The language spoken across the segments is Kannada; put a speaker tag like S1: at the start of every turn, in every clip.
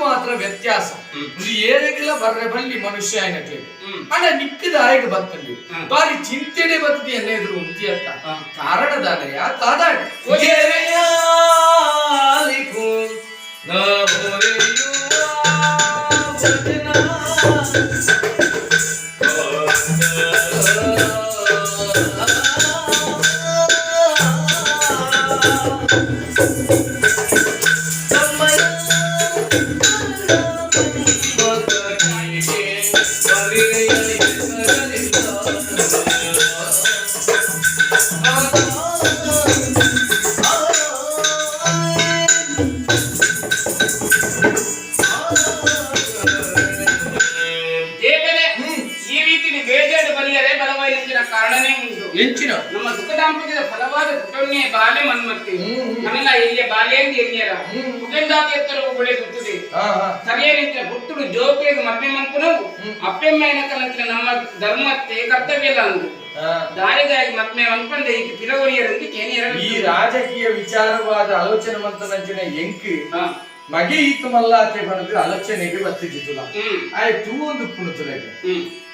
S1: ಮಾತ್ರ ವ್ಯತ್ಯಾಸ ಏರಿಗೆಲ್ಲ ಬರ್ರೆ ಬಲ್ಲಿ ಮನುಷ್ಯ ಏನಕ್ಕೆ ಅಣ್ಣ ನಿಕ್ಕದ ಆಯ್ಕೆ ಬರ್ತಂಡಿ ಬಾರಿ ಚಿಂತೆನೆ ಬರ್ತದೆ ಎನ್ನೆದ್ರು ಉಂಟಿ ಅಂತ ಕಾರಣದಾನಯ ಕಾದಾಡ
S2: ಹೆಂಚಿನ ನಮ್ಮ ಸುಖ ದಾಂಪತ್ಯದ ಫಲವಾದ ಪುಟನ್ನೇ ಬಾಲೆ ಮನ್ಮತ್ತೆ ನಮಲ್ಲ ಇಲ್ಲಿಯ ಬಾಲೆಯಿಂದ ಎನ್ನಿಯರ ಮುಖಂದಾತಿಯತ್ತರು ಬೆಳೆದುತ್ತದೆ ಸರಿಯಾದ ಹುಟ್ಟುಡು ಜೋಪೇದ ಮದ್ವೆ ಮಂಕುನವು ಅಪ್ಪೆಮ್ಮೆನಕನಂತಿನ ನಮ್ಮ ಧರ್ಮತ್ತೆ ಕರ್ತವ್ಯ ಇಲ್ಲ ಅಂದು ದಾರಿಗಾಗಿ ಮದ್ವೆ ಅನ್ಕೊಂಡ ಈಗ ಪಿರವರಿಯರಂತೆ ಕೇನಿಯರ
S1: ಈ ರಾಜಕೀಯ ವಿಚಾರವಾದ ಆಲೋಚನೆ ಮಂತನಂಚಿನ ಎಂಕಿ ಮಗೆ ಈತ ಮಲ್ಲಾತೆ ಬಂದ್ರೆ ಆಲೋಚನೆಗೆ ಬರ್ತಿದ್ದಿಲ್ಲ ಆಯ್ತು ಒಂದು ಪುಣುತುಲೆಗೆ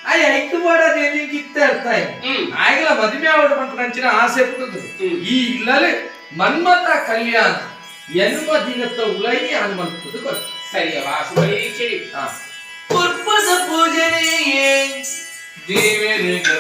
S1: ಆಯ್ ಐಕ್ಯ ಮಾಡೋದು ಏನಿಗೆ ಇತ್ತ ಇರ್ತಾ ಆಗಲ ಮದುವೆ ಆವಡ ಮಂಟನಂಚಿನ ಆಸೆ ಪುಟ್ಟದು ಈ ಇಲ್ಲಲೆ ಮನ್ಮಥ ಕಲ್ಯಾಣ ಎನ್ನುವ ದಿನದ ಉಲೈ ಹನುಮಂತದು ಕೊಟ್ಟು
S2: ಸರಿಯವಾ ಸುಬರೀಚಿ
S1: ಪುರ್ಪದ ಪೂಜನೆಯೇ ದೇವರಿಗೆ